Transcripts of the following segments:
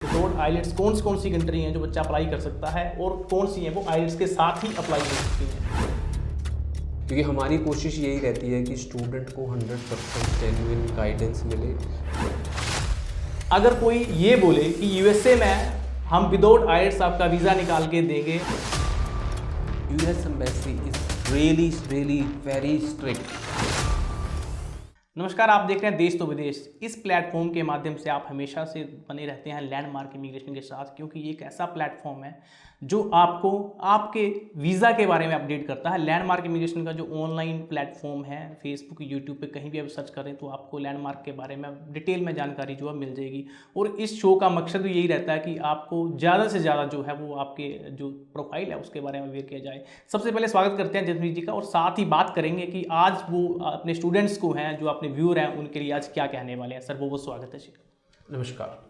Without IELTS कौन सी country हैं जो बच्चा अप्लाई कर सकता है और कौन सी हैं वो आइलेट्स के साथ ही अप्लाई कर सकती हैं? क्योंकि हमारी कोशिश यही रहती है कि स्टूडेंट को 100% जेन्युइन गाइडेंस मिले। अगर कोई ये बोले कि यूएसए में हम विदाउट आइलेट्स आपका वीज़ा निकाल के देंगे, US embassy is really very strict. नमस्कार, आप देख रहे हैं देश तो विदेश। इस प्लेटफॉर्म के माध्यम से आप हमेशा से बने रहते हैं लैंडमार्क इमिग्रेशन के साथ, क्योंकि ये एक ऐसा प्लेटफॉर्म है जो आपको आपके वीज़ा के बारे में अपडेट करता है। लैंडमार्क इमिग्रेशन का जो ऑनलाइन प्लेटफॉर्म है, फेसबुक यूट्यूब पे कहीं भी आप सर्च करें तो आपको लैंडमार्क के बारे में डिटेल में जानकारी जो है मिल जाएगी। और इस शो का मकसद भी यही रहता है कि आपको ज़्यादा से ज़्यादा जो है वो आपके जो प्रोफाइल है उसके बारे में अवेयर किया जाए। सबसे पहले स्वागत करते हैं जसमीत जी का, और साथ ही बात करेंगे कि आज वो अपने स्टूडेंट्स को हैं, जो अपने व्यूअर हैं, उनके लिए आज क्या कहने वाले हैं। सर बहुत स्वागत है जी। नमस्कार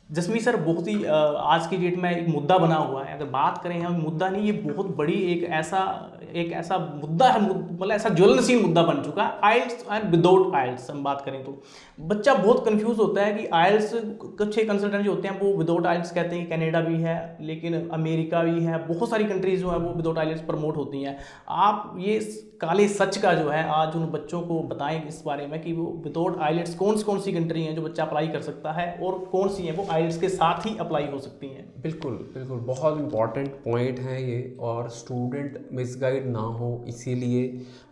जसमीत सर, बहुत ही आज की डेट में एक मुद्दा बना हुआ है। अगर बात करें हम, मुद्दा नहीं, ये बहुत बड़ी एक ऐसा मुद्दा है, मतलब ऐसा ज्वलनशील मुद्दा बन चुका है। आइल्स एंड विदाउट आइल्स हम बात करें तो बच्चा बहुत कंफ्यूज होता है कि आइल्स, कुछ कंसल्टेंट जो होते हैं वो विदाउट आइल्स कहते हैं। कनाडा भी है, लेकिन अमेरिका भी है, बहुत सारी कंट्रीज जो है वो विदाउट आइल्स प्रमोट होती हैं। आप ये काले सच का जो है आज उन बच्चों को बताएं इस बारे में कि वो विदाउट आइलेट्स कौन सी कंट्री हैं जो बच्चा अप्लाई कर सकता है और कौन सी हैं वो आइलेट्स के साथ ही अप्लाई हो सकती हैं। बिल्कुल बहुत इंपॉर्टेंट पॉइंट है ये, और स्टूडेंट मिसगाइड ना हो इसीलिए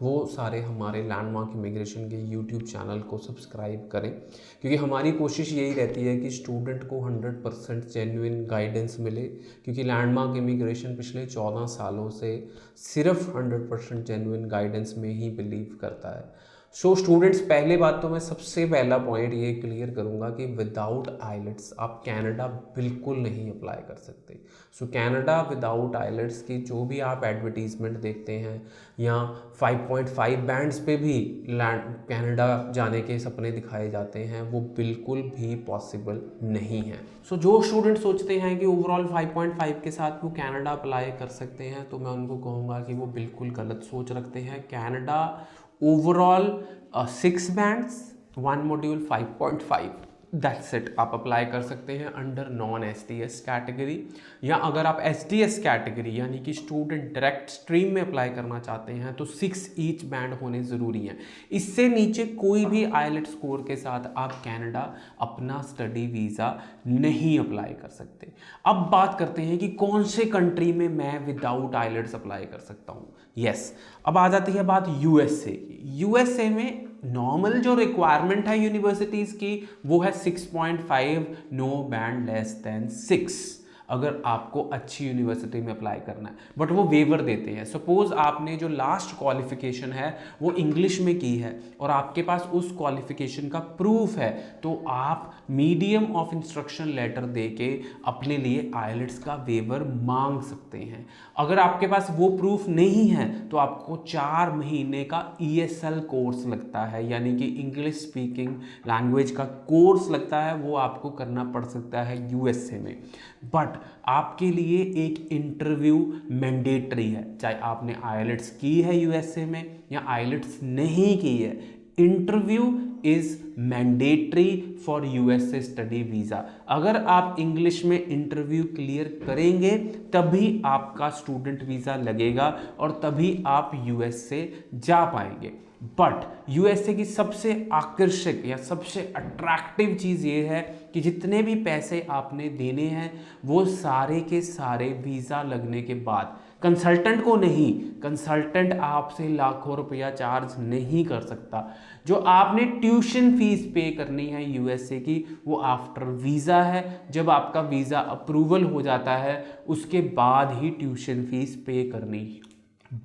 वो सारे हमारे लैंडमार्क इमिग्रेशन के यूट्यूब चैनल को सब्सक्राइब करें, क्योंकि हमारी कोशिश यही रहती है कि स्टूडेंट को 100% जेन्युइन गाइडेंस मिले। क्योंकि लैंडमार्क इमिग्रेशन पिछले 14 सालों से सिर्फ 100% जेन्युइन गाइडेंस में ही बिलीव करता है। सो स्टूडेंट्स, पहले बात तो मैं सबसे पहला पॉइंट ये क्लियर करूंगा कि विदाउट आइलेट्स आप कनाडा बिल्कुल नहीं अप्लाई कर सकते। सो कनाडा विदाउट आइलेट्स की जो भी आप एडवर्टीजमेंट देखते हैं या 5.5 बैंड्स पे भी कनाडा जाने के सपने दिखाए जाते हैं, वो बिल्कुल भी पॉसिबल नहीं है। सो जो स्टूडेंट सोचते हैं कि ओवरऑल 5.5 के साथ वो कनाडा अप्लाई कर सकते हैं, तो मैं उनको कहूँगा कि वो बिल्कुल गलत सोच रखते हैं। Canada overall 6 bands, 1 module 5.5, that's it. आप अप्लाई कर सकते हैं अंडर नॉन एसटीएस कैटेगरी, या अगर आप एसटीएस कैटेगरी यानी कि स्टूडेंट डायरेक्ट स्ट्रीम में अप्लाई करना चाहते हैं तो 6 ईच बैंड होने ज़रूरी हैं। इससे नीचे कोई भी आइलेट स्कोर के साथ आप कनाडा अपना स्टडी वीज़ा नहीं अप्लाई कर सकते। अब बात करते हैं कि कौन से कंट्री में मैं विदाउट आइलेट्स अप्लाई कर सकता हूँ। यस, अब आ जाती है बात यूएसए की। यूएसए में नॉर्मल जो रिक्वायरमेंट है यूनिवर्सिटीज़ की वो है 6.5, नो बैंड लेस देन 6, अगर आपको अच्छी यूनिवर्सिटी में अप्लाई करना है। बट वो वेवर देते हैं। सपोज आपने जो लास्ट क्वालिफिकेशन है वो इंग्लिश में की है और आपके पास उस क्वालिफिकेशन का प्रूफ है, तो आप मीडियम ऑफ इंस्ट्रक्शन लेटर देके अपने लिए आइलेट्स का वेवर मांग सकते हैं। अगर आपके पास वो प्रूफ नहीं है तो आपको 4 महीने का ESL कोर्स लगता है, यानी कि इंग्लिश स्पीकिंग लैंग्वेज का कोर्स लगता है, वो आपको करना पड़ सकता है यूएसए में। बट आपके लिए एक इंटरव्यू मैंडेटरी है, चाहे आपने आइलेट्स की है यूएसए में या आइलेट्स नहीं की है। Interview is mandatory for USA study visa. अगर आप इंग्लिश में इंटरव्यू क्लियर करेंगे तभी आपका स्टूडेंट वीज़ा लगेगा और तभी आप यूएसए जा पाएंगे। बट यूएसए की सबसे आकर्षक या सबसे अट्रैक्टिव चीज़ ये है कि जितने भी पैसे आपने देने हैं वो सारे के सारे वीज़ा लगने के बाद, कंसल्टेंट को नहीं, कंसल्टेंट आपसे लाखों रुपया चार्ज नहीं कर सकता। जो आपने ट्यूशन फीस पे करनी है यूएसए की, वो आफ्टर वीज़ा है। जब आपका वीज़ा अप्रूवल हो जाता है उसके बाद ही ट्यूशन फीस पे करनी।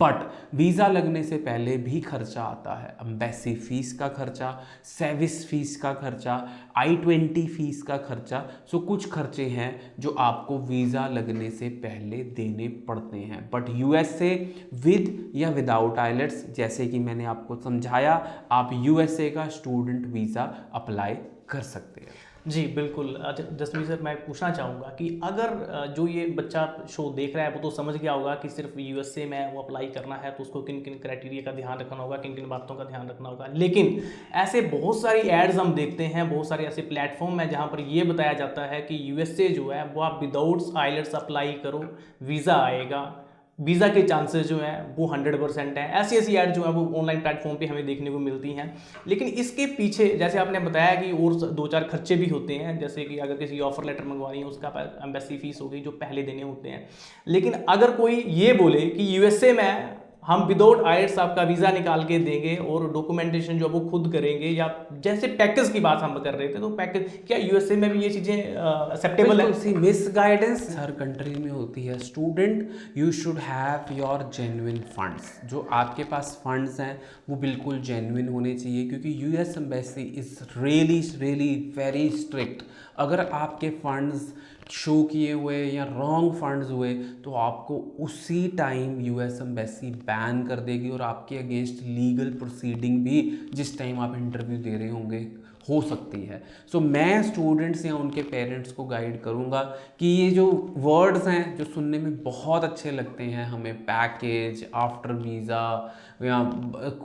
बट वीज़ा लगने से पहले भी खर्चा आता है। एम्बेसी फ़ीस का खर्चा, सर्विस फ़ीस का खर्चा, I-20 फ़ीस का खर्चा। सो कुछ खर्चे हैं जो आपको वीज़ा लगने से पहले देने पड़ते हैं। बट यूएसए विद या विदाउट आइलेट्स, जैसे कि मैंने आपको समझाया, आप यूएसए का स्टूडेंट वीज़ा अप्लाई कर सकते हैं। जी बिल्कुल। जसमीत सर, मैं पूछना चाहूँगा कि अगर जो ये बच्चा शो देख रहा है वो तो समझ गया होगा कि सिर्फ यूएसए में वो अप्लाई करना है, तो उसको किन किन क्राइटेरिया का ध्यान रखना होगा, किन किन बातों का ध्यान रखना होगा, लेकिन ऐसे बहुत सारी एड्स हम देखते हैं, बहुत सारे ऐसे प्लेटफॉर्म है जहाँ पर ये बताया जाता है कि यूएसए जो है वो आप विदाउट आइलेट्स अप्लाई करो, वीज़ा आएगा, वीज़ा के चांसेस जो हैं वो 100% हैं। ऐसी ऐसी ऐड जो है वो ऑनलाइन प्लेटफॉर्म पे हमें देखने को मिलती हैं। लेकिन इसके पीछे जैसे आपने बताया कि और दो चार खर्चे भी होते हैं, जैसे कि अगर किसी ऑफर लेटर मंगवानी है उसका एम्बेसी फीस हो गई जो पहले देने होते हैं। लेकिन अगर कोई ये बोले कि यूएसए में हम विदाउट आइलेट्स आपका वीज़ा निकाल के देंगे और डॉक्यूमेंटेशन जो वो खुद करेंगे, या जैसे पैकेज की बात हम कर रहे थे, तो पैकेज क्या यूएसए में भी ये चीज़ें एक्सेप्टेबल है? सी मिस गाइडेंस हर कंट्री में होती है। Student, you should have your genuine funds. जो आपके पास फंड्स हैं वो बिल्कुल जेन्युइन होने चाहिए, क्योंकि US embassy is really really very strict. अगर आपके फंड्स शो किए हुए या रॉन्ग फंड्स हुए तो आपको उसी टाइम यूएस एम्बेसी बैन कर देगी और आपके अगेंस्ट लीगल प्रोसीडिंग भी जिस टाइम आप इंटरव्यू दे रहे होंगे हो सकती है। सो मैं स्टूडेंट्स या उनके पेरेंट्स को गाइड करूंगा कि ये जो वर्ड्स हैं जो सुनने में बहुत अच्छे लगते हैं हमें, पैकेज, आफ्टर वीज़ा, या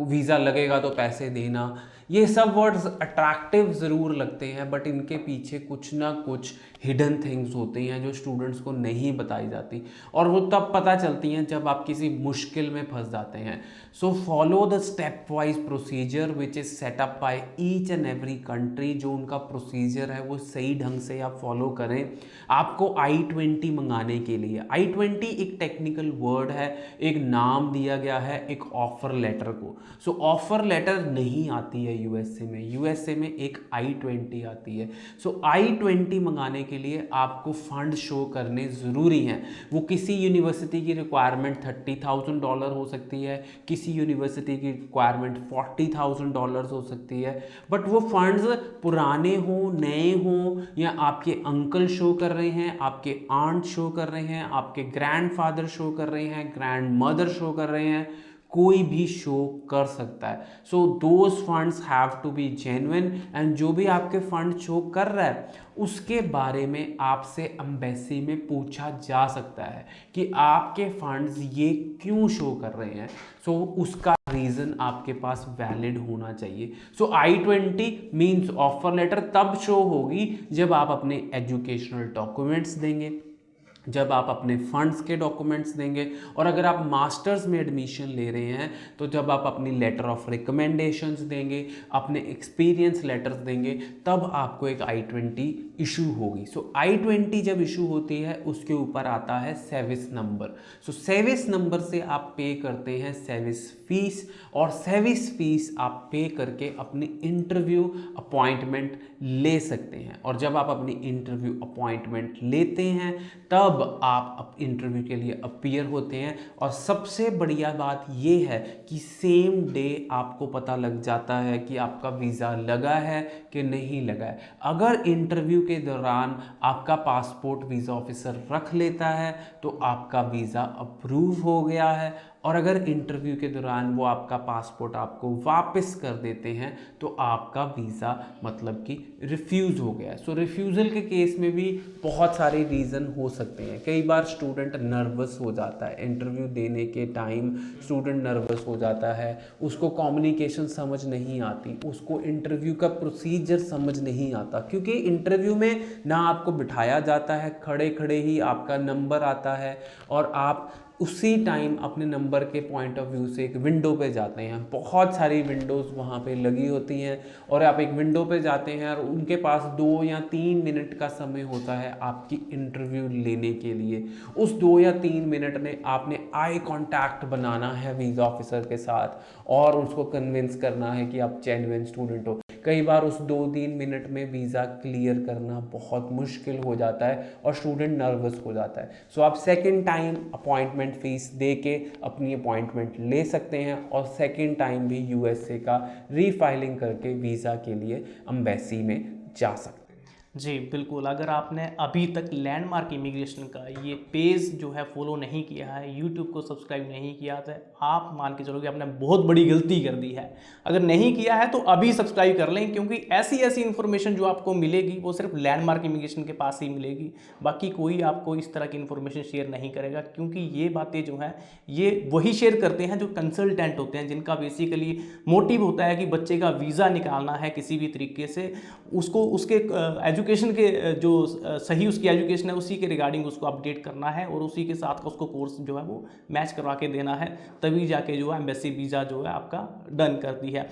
वीज़ा लगेगा तो पैसे देना, ये सब वर्ड्स अट्रैक्टिव ज़रूर लगते हैं, बट इनके पीछे कुछ ना कुछ हिडन थिंग्स होती हैं जो स्टूडेंट्स को नहीं बताई जाती, और वो तब पता चलती हैं जब आप किसी मुश्किल में फंस जाते हैं। So follow the step wise procedure which is setup by each and every country. जो उनका प्रोसीजर है वो सही ढंग से आप फॉलो करें। आपको I-20 मंगाने के लिए, I-20 एक टेक्निकल वर्ड है, एक नाम दिया गया है एक ऑफर लेटर को। सो ऑफर लेटर नहीं आती है यूएसए में, यूएसए में एक I-20 आती है। सो I-20 मंगाने के लिए आपको फंड शो करने ज़रूरी हैं। वो किसी यूनिवर्सिटी की रिक्वायरमेंट $30,000 हो सकती है, किसी यूनिवर्सिटी की रिक्वायरमेंट $40,000 हो सकती है, बट वो फंड्स पुराने हों, नए हों, या आपके अंकल शो कर रहे हैं, आपके आंट शो कर रहे हैं, आपके ग्रैंडफादर शो कर रहे हैं, ग्रैंड मदर शो कर रहे हैं, कोई भी शो कर सकता है। So those funds have to be genuine, and जो भी आपके फंड शो कर रहा है उसके बारे में आपसे एम्बेसी में पूछा जा सकता है कि आपके फंड्स ये क्यों शो कर रहे हैं। सो उसका रीज़न आपके पास वैलिड होना चाहिए। सो I-20 मीन्स ऑफर लेटर तब शो होगी जब आप अपने एजुकेशनल डॉक्यूमेंट्स देंगे, जब आप अपने फंड्स के डॉक्यूमेंट्स देंगे, और अगर आप मास्टर्स में एडमिशन ले रहे हैं तो जब आप अपनी लेटर ऑफ रिकमेंडेशंस देंगे, अपने एक्सपीरियंस लेटर्स देंगे, तब आपको एक I-20 इशू होगी। सो I-20 जब इशू होती है उसके ऊपर आता है service number. So service number से आप पे करते हैं सर्विस फीस, और सर्विस फीस आप पे करके अपनी इंटरव्यू अपॉइंटमेंट ले सकते हैं। और जब आप अपनी इंटरव्यू अपॉइंटमेंट लेते हैं तब आप इंटरव्यू के लिए अपीयर होते हैं। और सबसे बढ़िया बात ये है कि सेम डे आपको पता लग जाता है कि आपका वीज़ा लगा है कि नहीं लगा है। अगर इंटरव्यू के दौरान आपका पासपोर्ट वीज़ा ऑफिसर रख लेता है तो आपका वीज़ा अप्रूव हो गया है, और अगर इंटरव्यू के दौरान वो आपका पासपोर्ट आपको वापस कर देते हैं तो आपका वीज़ा मतलब कि रिफ्यूज़ हो गया है। सो रिफ्यूज़ल के केस में भी बहुत सारे रीज़न हो सकते हैं। कई बार स्टूडेंट नर्वस हो जाता है, इंटरव्यू देने के टाइम स्टूडेंट नर्वस हो जाता है, उसको कम्युनिकेशन समझ नहीं आती, उसको इंटरव्यू का प्रोसीजर समझ नहीं आता, क्योंकि इंटरव्यू में ना आपको बिठाया जाता है, खड़े खड़े ही आपका नंबर आता है और आप उसी टाइम अपने नंबर के पॉइंट ऑफ व्यू से एक विंडो पे जाते हैं। बहुत सारी विंडोज़ वहाँ पे लगी होती हैं और आप एक विंडो पे जाते हैं और उनके पास 2 या 3 मिनट का समय होता है आपकी इंटरव्यू लेने के लिए। उस 2 या 3 मिनट में आपने आई कांटेक्ट बनाना है वीज़ा ऑफिसर के साथ और उसको कन्विंस करना है कि आप जेन्युइन स्टूडेंट हो। कई बार उस 2-3 मिनट में वीज़ा क्लियर करना बहुत मुश्किल हो जाता है और स्टूडेंट नर्वस हो जाता है। सो आप सेकेंड टाइम अपॉइंटमेंट फ़ीस दे के अपनी अपॉइंटमेंट ले सकते हैं और सेकेंड टाइम भी यूएसए का रीफाइलिंग करके वीज़ा के लिए एम्बेसी में जा सकते हैं। जी बिल्कुल, अगर आपने अभी तक लैंडमार्क इमिग्रेशन का ये पेज जो है फॉलो नहीं किया है, यूट्यूब को सब्सक्राइब नहीं किया, तो आप मान के चलो कि आपने बहुत बड़ी गलती कर दी है। अगर नहीं किया है तो अभी सब्सक्राइब कर लें, क्योंकि ऐसी ऐसी इन्फॉर्मेशन जो आपको मिलेगी वो सिर्फ लैंडमार्क इमिग्रेशन के पास ही मिलेगी। बाकी कोई आपको इस तरह की इन्फॉर्मेशन शेयर नहीं करेगा, क्योंकि ये बातें जो हैं ये वही शेयर करते हैं जो कंसल्टेंट होते हैं, जिनका बेसिकली मोटिव होता है कि बच्चे का वीज़ा निकालना है किसी भी तरीके से, उसको उसके एजुकेशन के जो सही उसकी एजुकेशन है उसी के रिगार्डिंग उसको अपडेट करना है, और उसी के साथ का उसको कोर्स जो है वो मैच करवा के देना है, तभी जाके जो है एम्बेसी वीज़ा जो है आपका डन करती है।